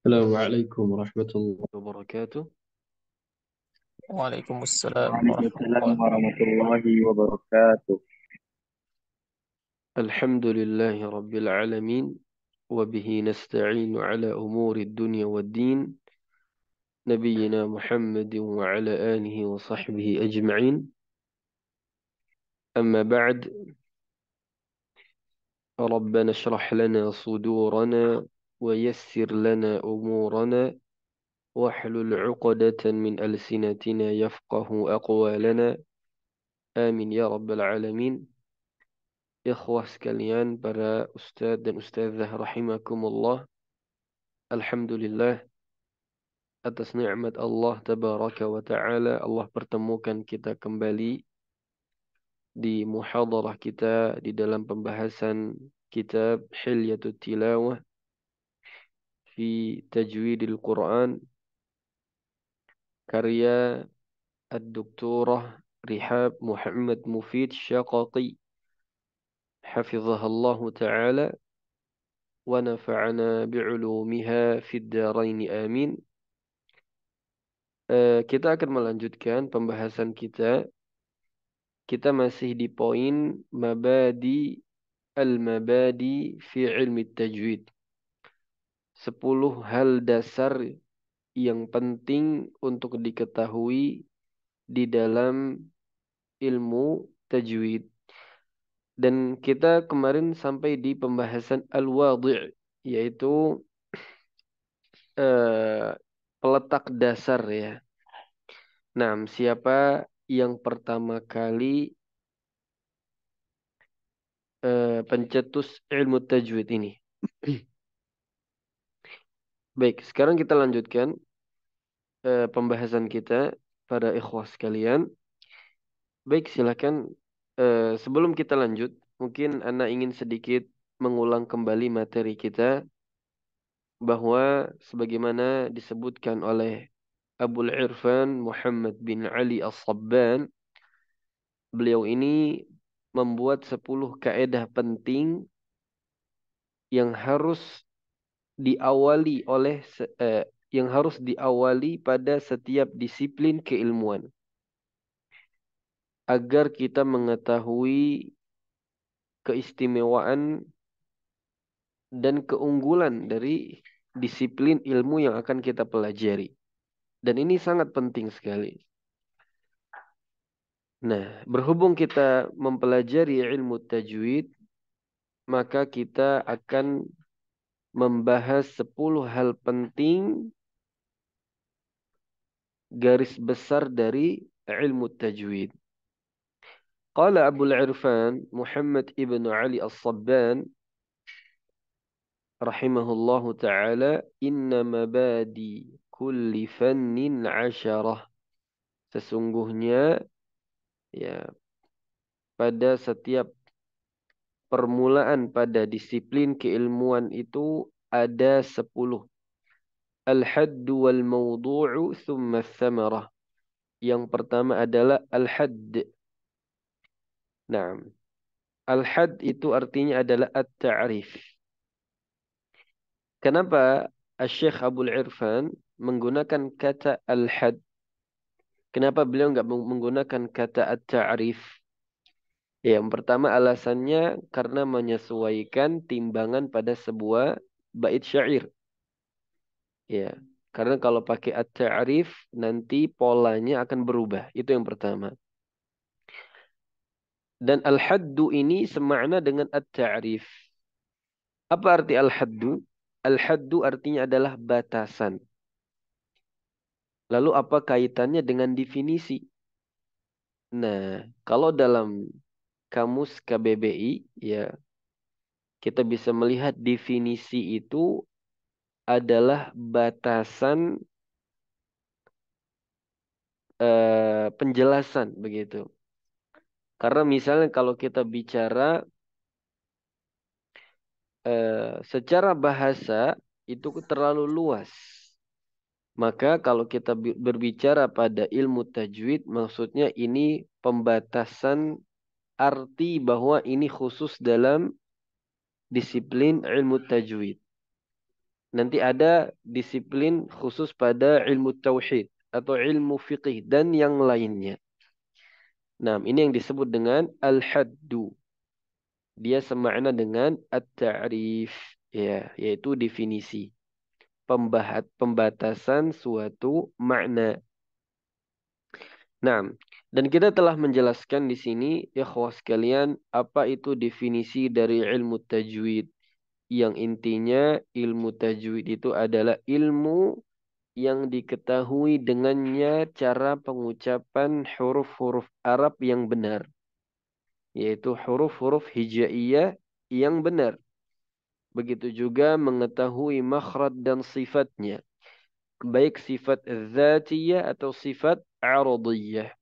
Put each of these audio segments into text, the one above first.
السلام عليكم ورحمة الله وبركاته. Waalaikumsalam وعليكم السلام warahmatullahi ورحمة الله وبركاته. الحمد لله رب العالمين، وبه نستعين على أمور الدنيا والدين، نبينا محمد وعلى آله وصحبه أجمعين. أما بعد، ربنا اشرح لنا صدورنا ويسر لنا أمورنا واحلل عقدة من ألسنتنا يفقه أقوالنا. آمين يا رب العالمين. Ikhwah sekalian, para ustadz dan ustadzah rahimakumullah. Alhamdulillah, atas nikmat Allah tabaraka wa ta'ala, Allah pertemukan kita kembali di muhadarah kita di dalam pembahasan kitab Hilyatut Tilawah fi Tajwidil Quran, karya Ad-Doktorah Rihab Muhammad Mufid Syaqati hafizahallahu ta'ala wa nafa'ana bi'ulumiha fid darain amin. Kita akan melanjutkan pembahasan kita. Kita masih di poin al-mabadi fi ilmi tajwid. 10 hal dasar yang penting untuk diketahui di dalam ilmu tajwid. Dan kita kemarin sampai di pembahasan al-wadi', yaitu eh, peletak dasar ya. Nah, siapa yang pertama kali pencetus ilmu tajwid ini? Baik, sekarang kita lanjutkan pembahasan kita pada ikhwah sekalian. Baik, silakan. Sebelum kita lanjut, mungkin Ana ingin sedikit mengulang kembali materi kita, bahwa sebagaimana disebutkan oleh Abul Irfan Muhammad bin Ali As-Sabban, beliau ini membuat 10 kaedah penting yang harus diawali yang harus diawali pada setiap disiplin keilmuan agar kita mengetahui keistimewaan dan keunggulan dari disiplin ilmu yang akan kita pelajari. Dan ini sangat penting sekali. Nah, berhubung kita mempelajari ilmu tajwid, maka kita akan membahas 10 hal penting garis besar dari ilmu tajwid. Qala Abul Irfan Muhammad ibn Ali As-Sabban rahimahullahu ta'ala, inna mabadi kulli fannin 10. Sesungguhnya ya, pada setiap permulaan pada disiplin keilmuan itu ada 10. Al-haddu wal mawdu'u thumma thamarah. Yang pertama adalah al-hadd. Nah, al-hadd itu artinya adalah at-ta'rif. Kenapa Syekh Abdul Irfan menggunakan kata al-hadd? Kenapa beliau nggak menggunakan kata at-ta'rif? Yang pertama alasannya karena menyesuaikan timbangan pada sebuah bait syair. Ya, karena kalau pakai at-ta'rif nanti polanya akan berubah. Itu yang pertama. Dan al-haddu ini semakna dengan at-ta'rif. Apa arti al-haddu? Al-haddu artinya adalah batasan. Lalu apa kaitannya dengan definisi? Nah, kalau dalam kamus KBBI, ya, kita bisa melihat definisi itu adalah batasan penjelasan begitu. Karena misalnya kalau kita bicara secara bahasa itu terlalu luas. Maka kalau kita berbicara pada ilmu tajwid, maksudnya ini pembatasan arti bahwa ini khusus dalam disiplin ilmu tajwid. Nanti ada disiplin khusus pada ilmu tauhid atau ilmu fiqih dan yang lainnya. Nah, ini yang disebut dengan al-haddu. Dia semakna dengan at-ta'rif, ya, yaitu definisi, pembatasan suatu makna. Nah, dan kita telah menjelaskan di sini, ya ikhwah sekalian, apa itu definisi dari ilmu tajwid. Yang intinya ilmu tajwid itu adalah ilmu yang diketahui dengannya cara pengucapan huruf-huruf Arab yang benar, yaitu huruf-huruf hijaiyah yang benar. Begitu juga mengetahui makhraj dan sifatnya, baik sifat dzatiyah atau sifat aradiyah.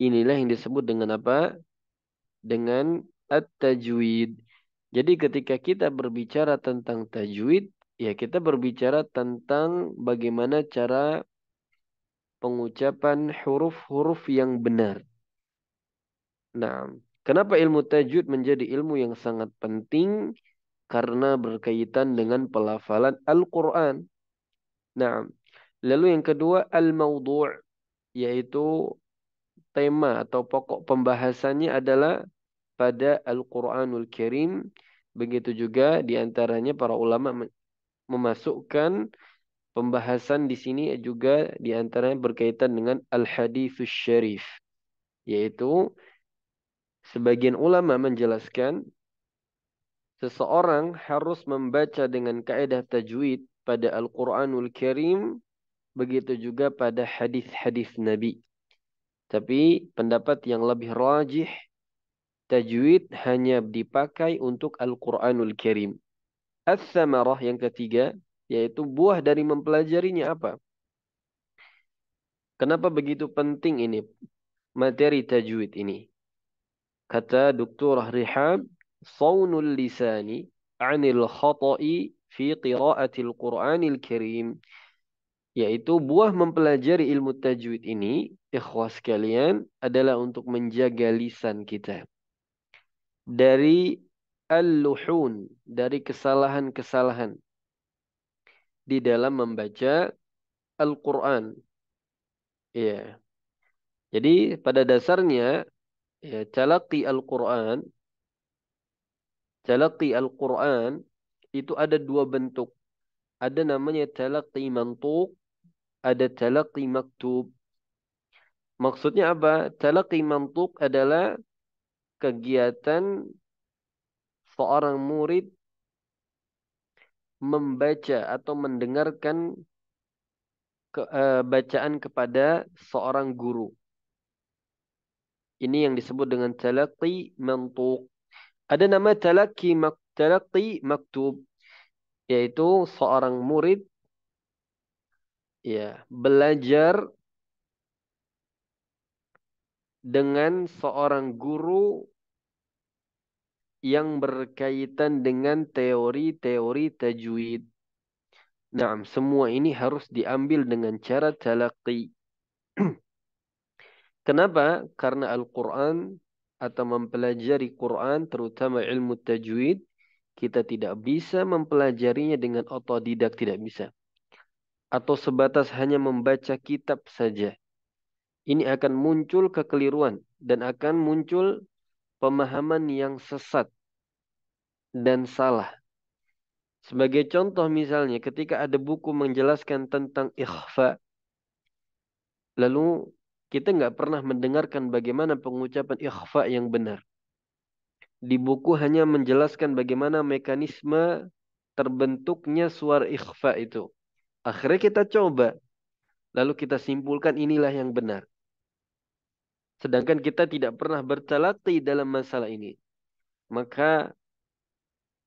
Inilah yang disebut dengan apa? Dengan at-tajwid. Jadi ketika kita berbicara tentang tajwid, ya kita berbicara tentang bagaimana cara pengucapan huruf-huruf yang benar. Nah, kenapa ilmu tajwid menjadi ilmu yang sangat penting? Karena berkaitan dengan pelafalan Al-Quran. Nah, lalu yang kedua al-mawdu', yaitu tema atau pokok pembahasannya adalah pada Al-Quranul Karim. Begitu juga diantaranya para ulama memasukkan pembahasan di sini juga diantaranya berkaitan dengan Al-Haditsus Syarif. Yaitu sebagian ulama menjelaskan seseorang harus membaca dengan kaidah tajwid pada Al-Quranul Karim. Begitu juga pada hadis-hadis Nabi. Tapi pendapat yang lebih rajih, tajwid hanya dipakai untuk Al-Quranul Karim. Ats-tsamarah yang ketiga, yaitu buah dari mempelajarinya apa? Kenapa begitu penting ini materi tajwid ini? Kata Dr. Rihab, "Saunul lisani 'anil khata'i fi qira'atil Qur'anil Karim." Yaitu buah mempelajari ilmu tajwid ini, ikhwah sekalian, adalah untuk menjaga lisan kita dari al-luhun, dari kesalahan-kesalahan di dalam membaca Al-Quran. Ya. Jadi pada dasarnya ya, talaqi Al-Quran itu ada dua bentuk. Ada namanya talaqi mantuq, ada talaqi maktub. Maksudnya apa? Talaqi mantuq adalah kegiatan seorang murid membaca atau mendengarkan bacaan kepada seorang guru. Ini yang disebut dengan talaqi mantuq. Ada nama talaqi maktub, yaitu seorang murid ya belajar dengan seorang guru yang berkaitan dengan teori-teori tajwid. Nah, semua ini harus diambil dengan cara talaqi. Kenapa? Karena Al-Quran atau mempelajari Quran, terutama ilmu tajwid, kita tidak bisa mempelajarinya dengan otodidak, tidak bisa. Atau sebatas hanya membaca kitab saja. Ini akan muncul kekeliruan dan akan muncul pemahaman yang sesat dan salah. Sebagai contoh misalnya ketika ada buku menjelaskan tentang ikhfa, lalu kita nggak pernah mendengarkan bagaimana pengucapan ikhfa yang benar. Di buku hanya menjelaskan bagaimana mekanisme terbentuknya suara ikhfa itu. Akhirnya kita coba, lalu kita simpulkan inilah yang benar. Sedangkan kita tidak pernah bertalaqi dalam masalah ini. Maka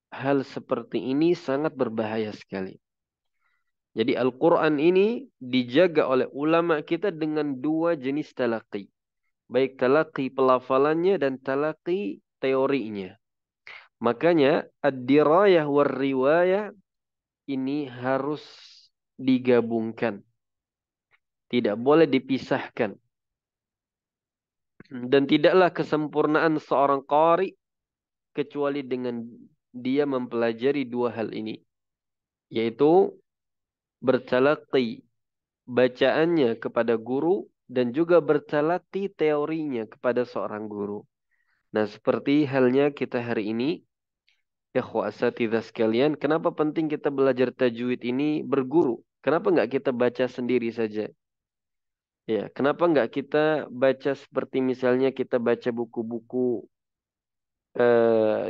hal seperti ini sangat berbahaya sekali. Jadi Al-Quran ini dijaga oleh ulama kita dengan dua jenis talaqi. Baik talaqi pelafalannya dan talaqi teorinya. Makanya ad-dirayah war riwayah ini harus digabungkan. Tidak boleh dipisahkan. Dan tidaklah kesempurnaan seorang qari kecuali dengan dia mempelajari dua hal ini. yaitu bertalaqi bacaannya kepada guru dan juga bertalaqi teorinya kepada seorang guru. Nah, seperti halnya kita hari ini, ikhwa asatidzah sekalian, kenapa penting kita belajar tajwid ini berguru? Kenapa nggak kita baca sendiri saja? Ya, kenapa nggak kita baca seperti misalnya kita baca buku-buku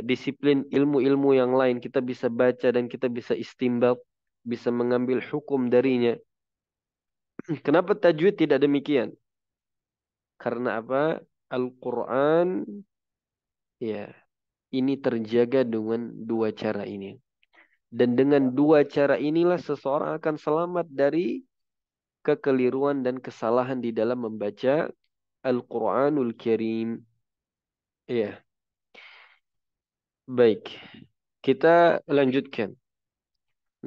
disiplin ilmu-ilmu yang lain, kita bisa baca dan kita bisa istinbat, bisa mengambil hukum darinya. Kenapa tajwid tidak demikian? Karena apa? Al-Quran, ya, ini terjaga dengan dua cara ini. Dan dengan dua cara inilah seseorang akan selamat dari kekeliruan dan kesalahan di dalam membaca Al-Quranul Karim. Ya, baik. Kita lanjutkan.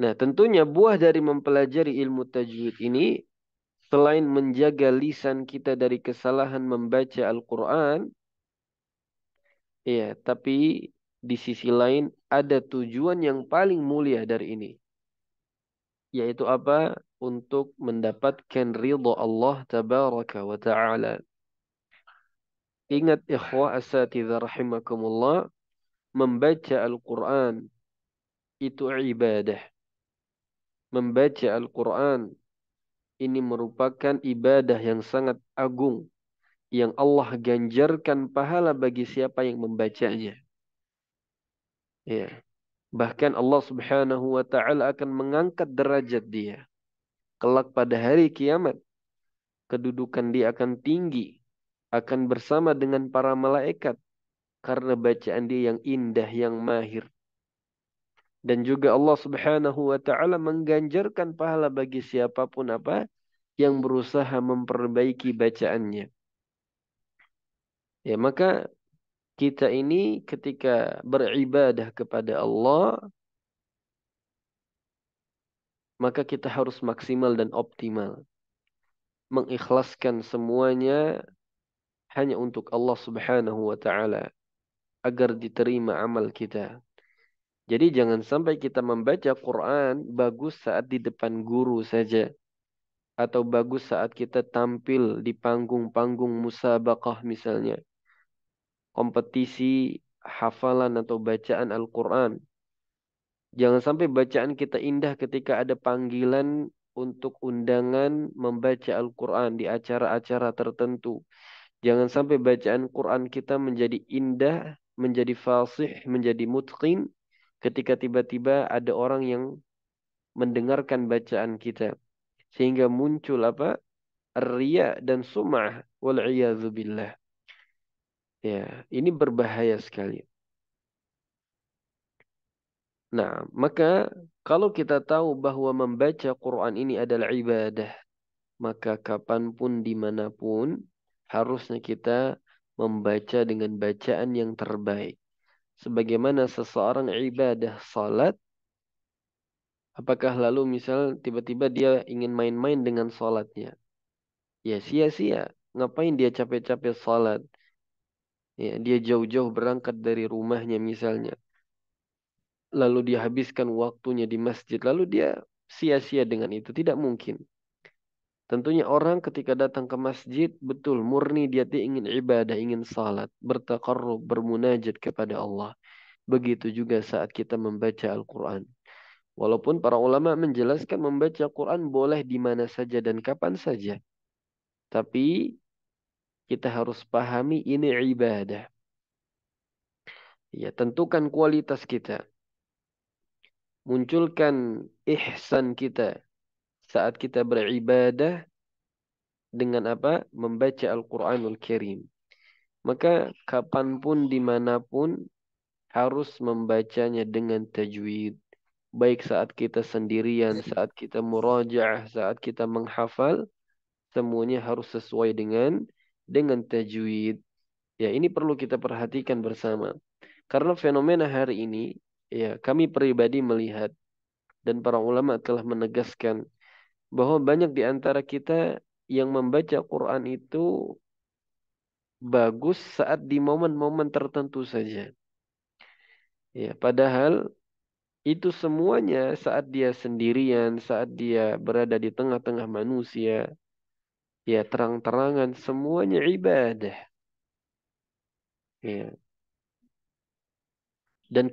Nah, tentunya buah dari mempelajari ilmu tajwid ini, selain menjaga lisan kita dari kesalahan membaca Al-Quran, ya, tapi di sisi lain ada tujuan yang paling mulia dari ini. Yaitu apa? Untuk mendapatkan ridha Allah tabaraka wa ta'ala. Ingat ikhwah asatidzah rahimakumullah, membaca Al-Quran itu ibadah. Membaca Al-Quran ini merupakan ibadah yang sangat agung, yang Allah ganjarkan pahala bagi siapa yang membacanya. Ya. Bahkan Allah Subhanahu wa taala akan mengangkat derajat dia. Kelak pada hari kiamat, kedudukan dia akan tinggi, akan bersama dengan para malaikat karena bacaan dia yang indah, yang mahir. Dan juga Allah Subhanahu wa taala mengganjarkan pahala bagi siapapun apa yang berusaha memperbaiki bacaannya. Ya, maka kita ini ketika beribadah kepada Allah, maka kita harus maksimal dan optimal. Mengikhlaskan semuanya hanya untuk Allah Subhanahu wa taala agar diterima amal kita. Jadi jangan sampai kita membaca Quran bagus saat di depan guru saja atau bagus saat kita tampil di panggung-panggung musabaqah misalnya, kompetisi hafalan atau bacaan Al-Quran. Jangan sampai bacaan kita indah ketika ada panggilan untuk undangan membaca Al-Quran di acara-acara tertentu. Jangan sampai bacaan Quran kita menjadi indah, menjadi fasih, menjadi mutqin ketika tiba-tiba ada orang yang mendengarkan bacaan kita. Sehingga muncul apa? Riya dan sum'ah. Wal'iyadzubillah. Ya, ini berbahaya sekali. Nah, maka kalau kita tahu bahwa membaca Quran ini adalah ibadah, maka kapanpun, dimanapun, harusnya kita membaca dengan bacaan yang terbaik. Sebagaimana seseorang ibadah salat, apakah lalu misal tiba-tiba dia ingin main-main dengan salatnya? Ya sia-sia. Ngapain dia capek-capek salat? Ya, dia jauh-jauh berangkat dari rumahnya misalnya. Lalu dia habiskan waktunya di masjid. Lalu dia sia-sia dengan itu. Tidak mungkin. Tentunya orang ketika datang ke masjid, betul murni dia ingin ibadah, ingin salat, bertaqarrub, bermunajat kepada Allah. Begitu juga saat kita membaca Al-Quran. Walaupun para ulama menjelaskan membaca Quran boleh di mana saja dan kapan saja. Tapi kita harus pahami ini ibadah. Ya, tentukan kualitas kita. Munculkan ihsan kita saat kita beribadah dengan apa? Membaca Al-Quranul Karim. Maka kapanpun, dimanapun, harus membacanya dengan tajwid. Baik saat kita sendirian, saat kita murajaah, saat kita menghafal, semuanya harus sesuai dengan tajwid. Ya, ini perlu kita perhatikan bersama. Karena fenomena hari ini, ya, kami pribadi melihat dan para ulama telah menegaskan bahwa banyak di antara kita yang membaca Quran itu bagus saat di momen-momen tertentu saja. Ya, padahal Itu semuanya saat dia sendirian, saat dia berada di tengah-tengah manusia, ya terang-terangan semuanya ibadah. Ya. Dan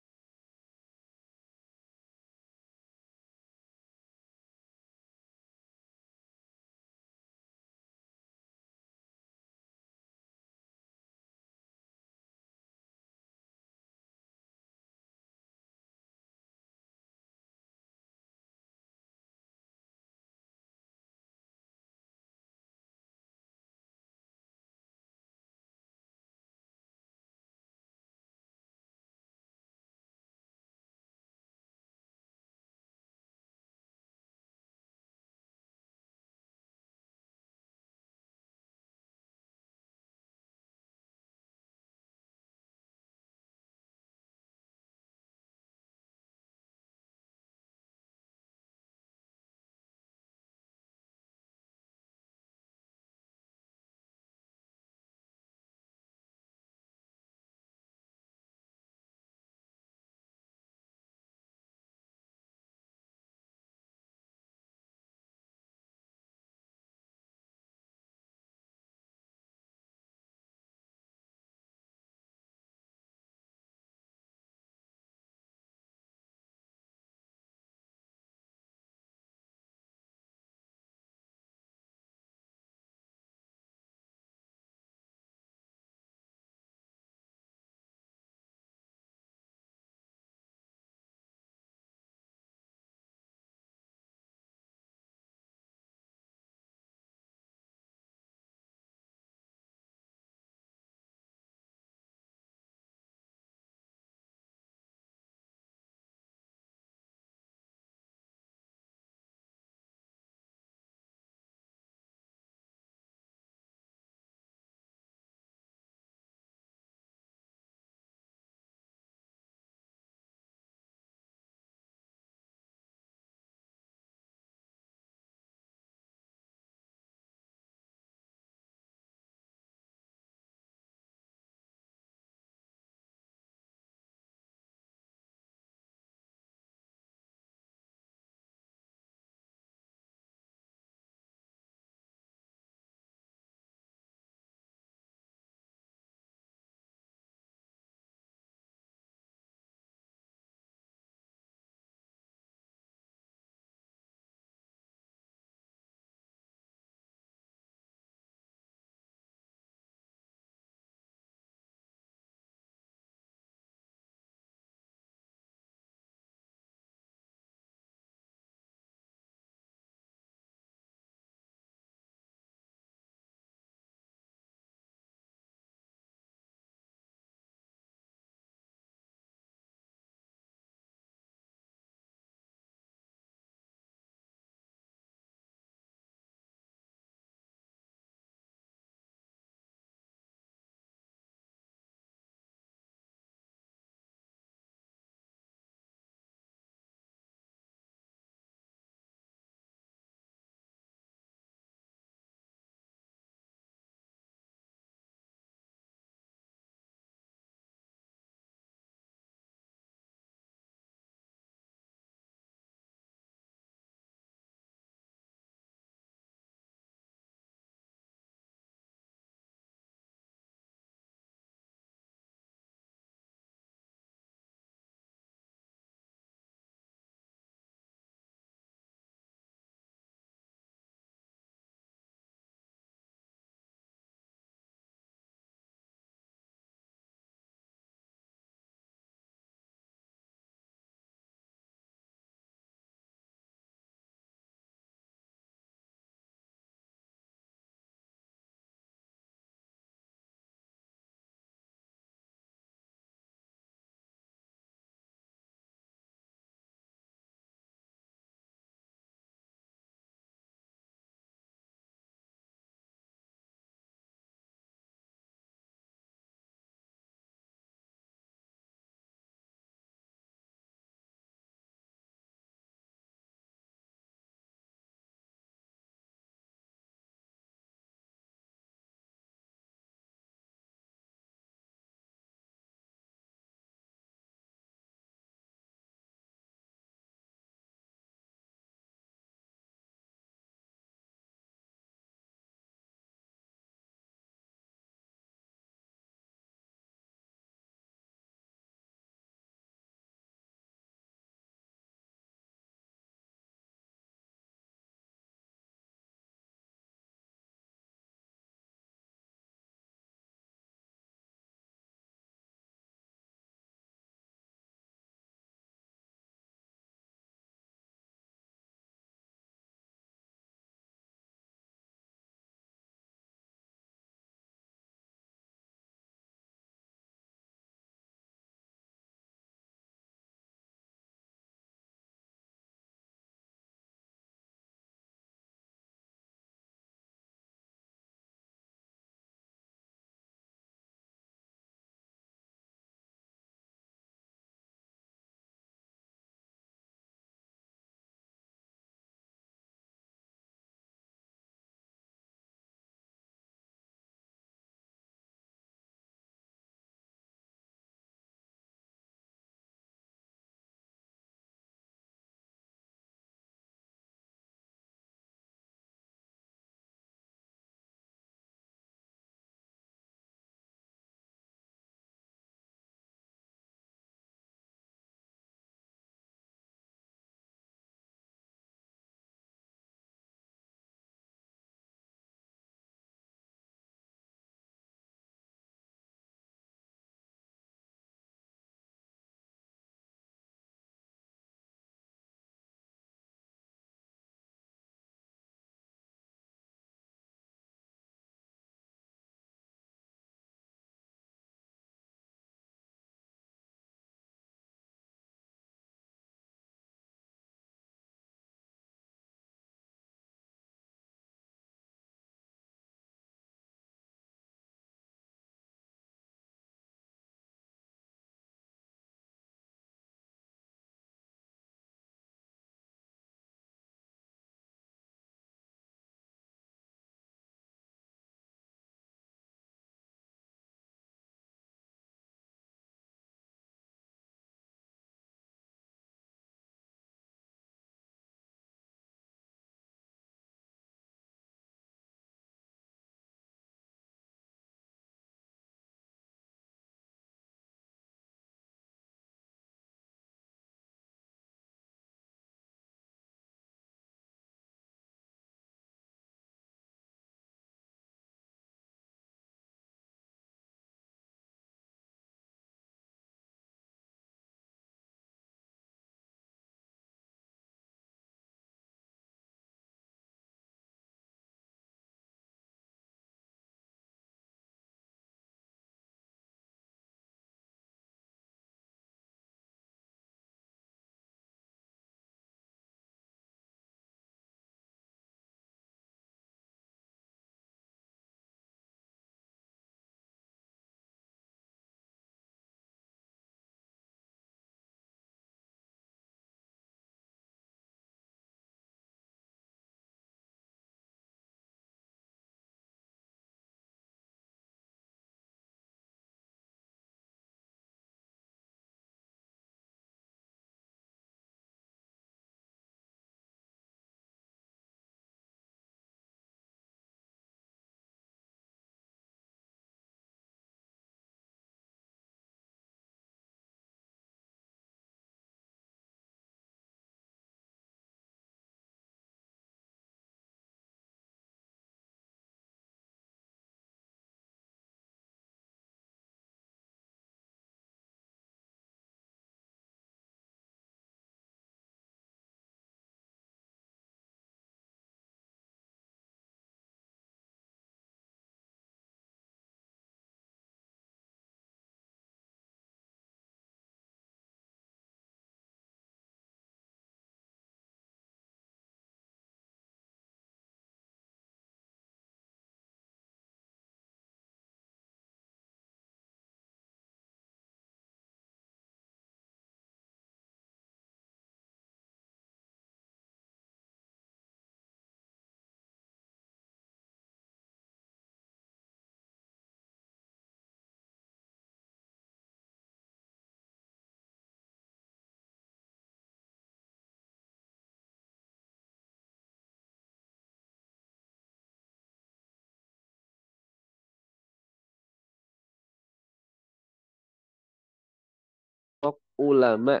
ulama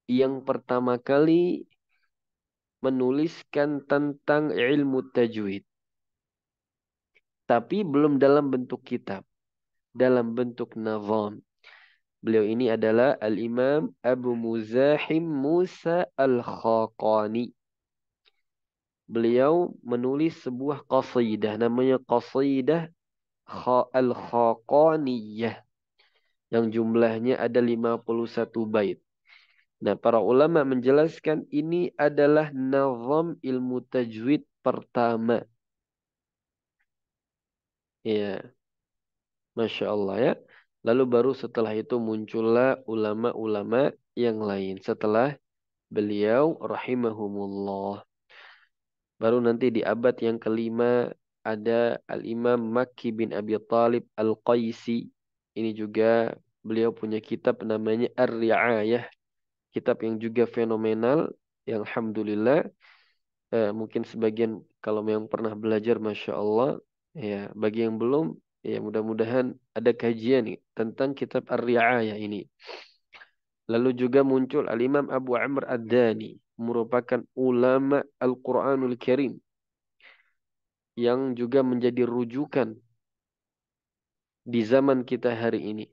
yang pertama kali menuliskan tentang ilmu tajwid. Tapi belum dalam bentuk kitab, dalam bentuk nazam. Beliau ini adalah Al-Imam Abu Muzahim Musa Al-Khaqani. Beliau menulis sebuah qasidah, namanya Qasidah Al-Khaqaniyah, yang jumlahnya ada 51 bait. Nah, para ulama menjelaskan ini adalah nazam ilmu tajwid pertama. Ya, Masya Allah ya. Lalu baru setelah itu muncullah ulama-ulama yang lain. Setelah beliau rahimahumullah. Baru nanti di abad yang kelima ada Al-Imam Makki bin Abi Talib Al-Qaisi. Ini juga beliau punya kitab namanya Ar-Ri'ayah. Kitab yang juga fenomenal. Yang Alhamdulillah. Mungkin sebagian kalau memang pernah belajar Masya Allah. Ya, bagi yang belum, ya mudah-mudahan ada kajian nih tentang kitab Ar-Ri'ayah ini. Lalu juga muncul Al-Imam Abu Amr Ad-Dani. Merupakan ulama Al-Quranul Karim. Yang juga menjadi rujukan di zaman kita hari ini.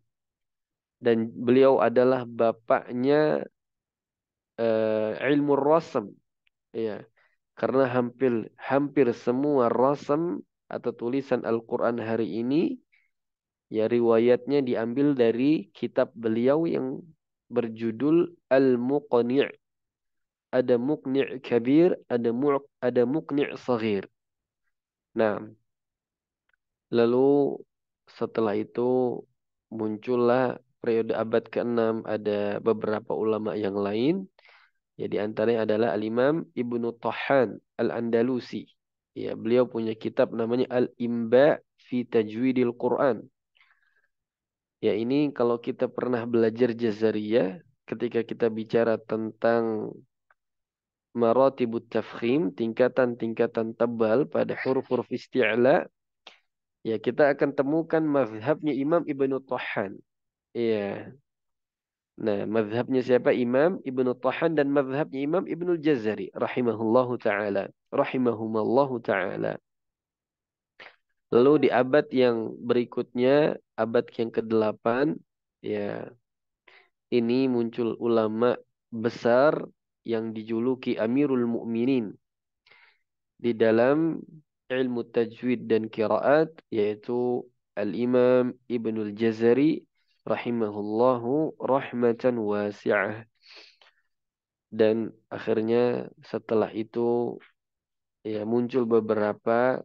Dan beliau adalah bapaknya ilmu rasam. Ya, karena hampir hampir semua rasam atau tulisan Al-Quran hari ini, ya riwayatnya diambil dari kitab beliau yang berjudul Al-Muqni'. Ada Muqni' Kabir, ada Muqni' Saghir. Nah, lalu setelah itu muncullah periode abad ke-6, ada beberapa ulama yang lain. Ya, di antaranya adalah Al-Imam Ibnu Tahan Al-Andalusi. Ya, beliau punya kitab namanya Al-Imba fi Tajwidil Quran. Ya, ini kalau kita pernah belajar Jazariyah, ketika kita bicara tentang maratibut tafkhim, tingkatan-tingkatan tebal pada huruf-huruf isti'la, ya kita akan temukan mazhabnya Imam Ibnu Tahan. Iya. Nah, mazhabnya siapa? Imam Ibnu Tahan dan mazhabnya Imam Ibnu Jazari rahimahullahu taala. Rahimahumallahu taala. Lalu di abad yang berikutnya, abad yang ke-8, ya, ini muncul ulama besar yang dijuluki Amirul Mukminin di dalam ilmu tajwid dan qiraat, yaitu Al-Imam Ibnul Jazari rahimahullahu rahmatan wasi'ah. Dan akhirnya setelah itu ya muncul beberapa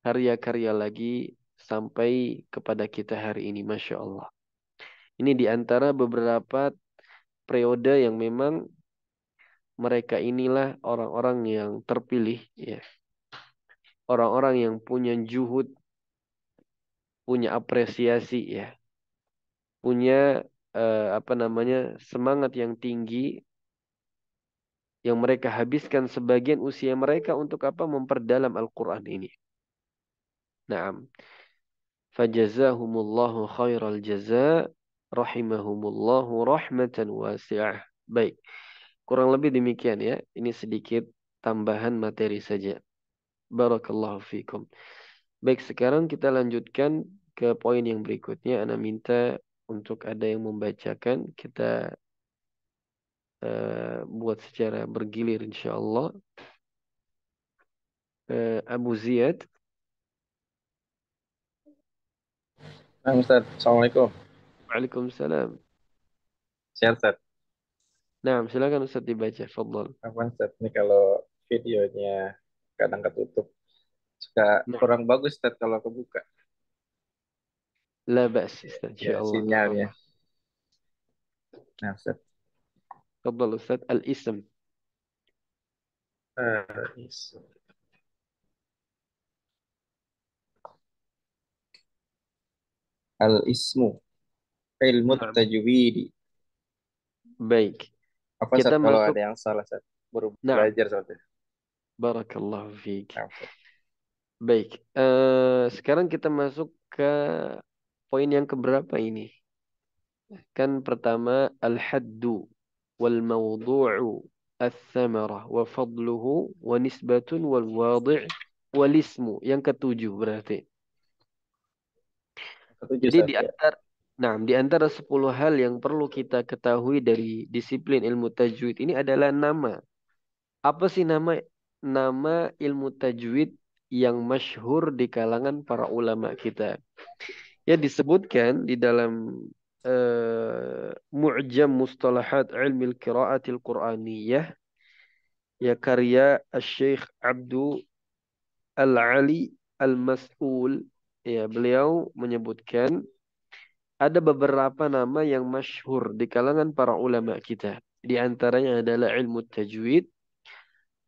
karya-karya lagi sampai kepada kita hari ini. Masya Allah. Ini di antara beberapa periode yang memang mereka inilah orang-orang yang terpilih. Ya. Orang-orang yang punya juhud, punya apresiasi, ya, punya apa namanya semangat yang tinggi yang mereka habiskan sebagian usia mereka untuk apa memperdalam Al-Quran ini. Naam. Fajazahumullahu khairal jaza. Rahimahumullahu rahmatan wasi'ah. Baik. Kurang lebih demikian ya. Ini sedikit tambahan materi saja. Barakallahu fikum. Baik, sekarang kita lanjutkan ke poin yang berikutnya. Ana minta untuk ada yang membacakan. Kita buat secara bergilir insyaallah. Abu Ziyad. Nah, Ustaz, Assalamualaikum. Waalaikumsalam. Sehat, Ustaz. Nah, silakan Ustaz dibaca. Fadal. Apa, Ustaz? Ini kalau videonya kadang ketutup. Suka Nah, kurang bagus, Ustaz, kalau kebuka. la ba's Ustaz. Ya, Insyaallah. Enggak sinyalnya. apa-apa. Nah, Ustaz. Fadal Ustaz. Al-ism. Is- Al-ismu. Ilmu Nah, tajwidi. baik. Apa, Ustaz, Kita kalau ada masuk. yang salah, Ustaz? Baru Nah, belajar soalnya. barakallahu fiik. Nah, Ustaz. Baik. Sekarang kita masuk ke poin yang keberapa ini? Kan pertama al-haddu wal mawdu'u ats-tsamarah wa fadluhu wa nisbatun wal wadi' wal ismu. Yang ketujuh berarti. Ketujuh Jadi Ustaz ya. di antara 10 hal yang perlu kita ketahui dari disiplin ilmu tajwid ini adalah nama. Apa sih nama ilmu tajwid yang masyhur di kalangan para ulama kita? Ya disebutkan di dalam Mu'jam Mustalahat Ilmi Al-Qiraatil Qur'aniyah ya karya Syekh Abdu Al-Ali Al-Mas'ul, ya beliau menyebutkan ada beberapa nama yang masyhur di kalangan para ulama kita. Di antaranya adalah ilmu tajwid,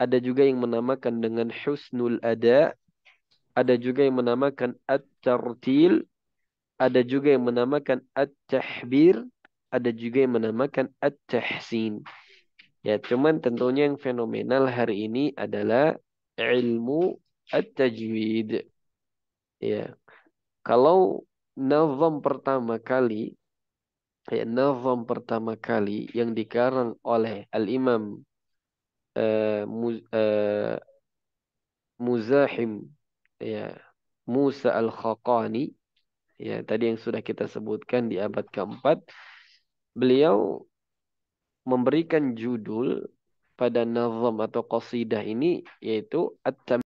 ada juga yang menamakan dengan husnul ada, ada juga yang menamakan at-tartil, ada juga yang menamakan at-tahbir, ada juga yang menamakan at-tahsin. Ya, cuman tentunya yang fenomenal hari ini adalah ilmu at-tajwid. Ya, kalau nazam pertama kali, nazam pertama kali yang dikarang oleh Al-Imam Muzahim, ya, Musa Al-Khaqani, ya tadi yang sudah kita sebutkan di abad keempat, beliau memberikan judul pada nazam atau qasidah ini yaitu At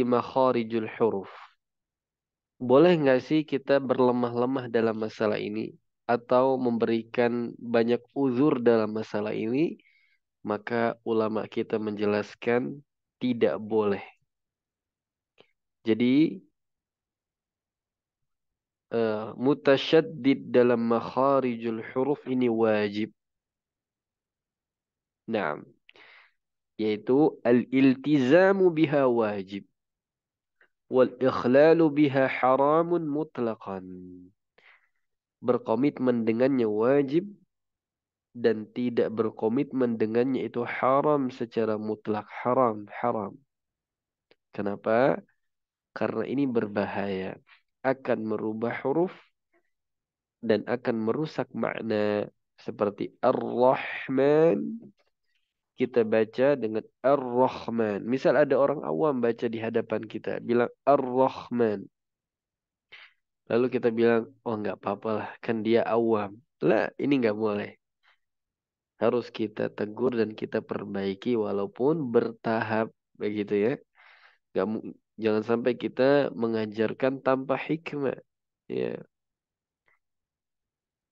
makharijul huruf. Boleh nggak sih kita berlemah-lemah dalam masalah ini? Atau memberikan banyak uzur dalam masalah ini? Maka ulama kita menjelaskan tidak boleh. Jadi mutasyaddid dalam makharijul huruf ini wajib. Nah, yaitu al-iltizamu biha wajib. Wal ikhlalu biha haramun mutlaqan. Berkomitmen dengannya wajib dan tidak berkomitmen dengannya itu haram secara mutlak. Haram, haram. Kenapa? Karena ini berbahaya. Akan merubah huruf dan akan merusak makna. Seperti Ar-Rahman. Kita baca dengan Ar-Rahman. Misal ada orang awam baca di hadapan kita. Bilang Ar-Rahman. Lalu kita bilang, oh nggak apa-apa lah. Kan dia awam. Lah, ini nggak boleh. Harus kita tegur dan kita perbaiki walaupun bertahap. Begitu ya. Nggak, jangan sampai kita mengajarkan tanpa hikmah. Ya.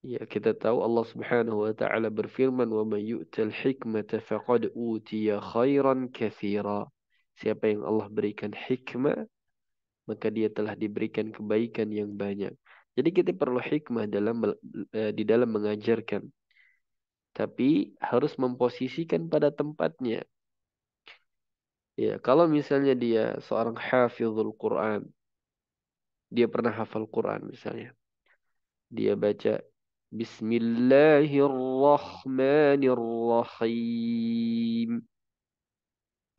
Ya, kita tahu Allah Subhanahu wa taala berfirman, "Wa may yu'tal hikmata faqad utiya khairan katsira." Siapa yang Allah berikan hikmah, maka dia telah diberikan kebaikan yang banyak. Jadi kita perlu hikmah di dalam mengajarkan, tapi harus memposisikan pada tempatnya. Ya, kalau misalnya dia seorang hafizul Quran, dia pernah hafal Quran misalnya. Dia baca Bismillahirrahmanirrahim.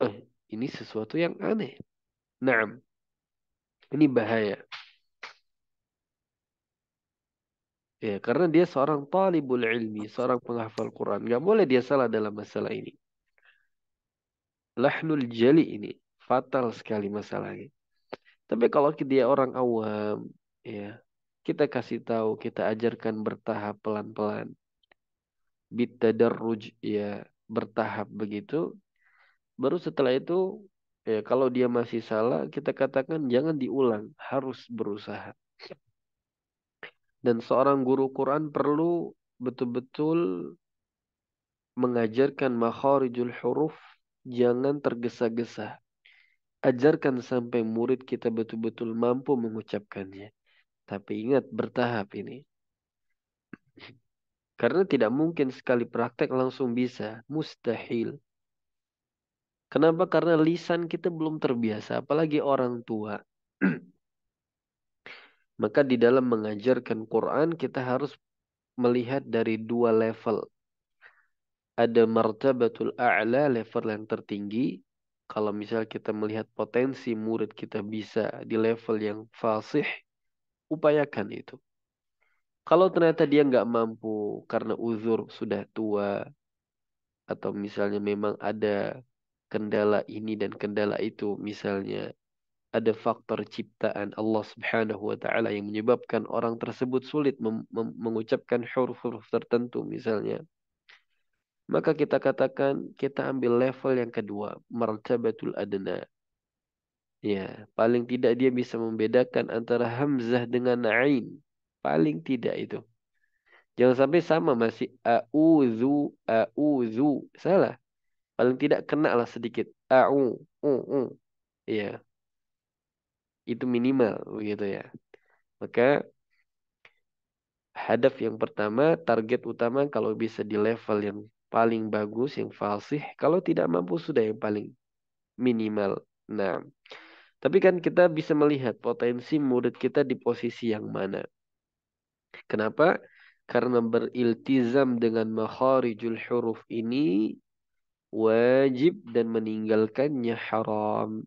Eh, ini sesuatu yang aneh. Naam, ini bahaya. Ya, karena dia seorang talibul ilmi, seorang penghafal Quran. Gak boleh dia salah dalam masalah ini. Lahnul jali ini fatal sekali masalahnya. Tapi kalau dia orang awam, ya, kita kasih tahu, kita ajarkan bertahap pelan-pelan. Bitadarruj, ya, bertahap begitu. Baru setelah itu, ya, kalau dia masih salah, kita katakan jangan diulang, harus berusaha. Dan seorang guru Quran perlu betul-betul mengajarkan makharijul huruf, jangan tergesa-gesa. Ajarkan sampai murid kita betul-betul mampu mengucapkannya. Tapi ingat bertahap ini. Karena tidak mungkin sekali praktek langsung bisa. Mustahil. Kenapa? Karena lisan kita belum terbiasa. Apalagi orang tua. Maka di dalam mengajarkan Quran kita harus melihat dari dua level. Ada martabatul a'la, level yang tertinggi. Kalau misal kita melihat potensi murid kita bisa di level yang fasih, upayakan itu. Kalau ternyata dia nggak mampu karena uzur sudah tua, atau misalnya memang ada kendala ini dan kendala itu, misalnya ada faktor ciptaan Allah Subhanahu wa taala yang menyebabkan orang tersebut sulit mengucapkan huruf-huruf tertentu misalnya. Maka kita katakan kita ambil level yang kedua, martabatul adna. Ya, paling tidak dia bisa membedakan antara hamzah dengan ain. Paling tidak itu. Jangan sampai sama masih auzu, auzu. Salah. Paling tidak kena lah sedikit. U. Ya, itu minimal begitu ya. Maka hadaf yang pertama, target utama kalau bisa di level yang paling bagus, yang fasih. Kalau tidak mampu sudah yang paling minimal. Nah, tapi kan kita bisa melihat potensi murid kita di posisi yang mana. Kenapa? Karena beriltizam dengan makharijul huruf ini wajib dan meninggalkannya haram.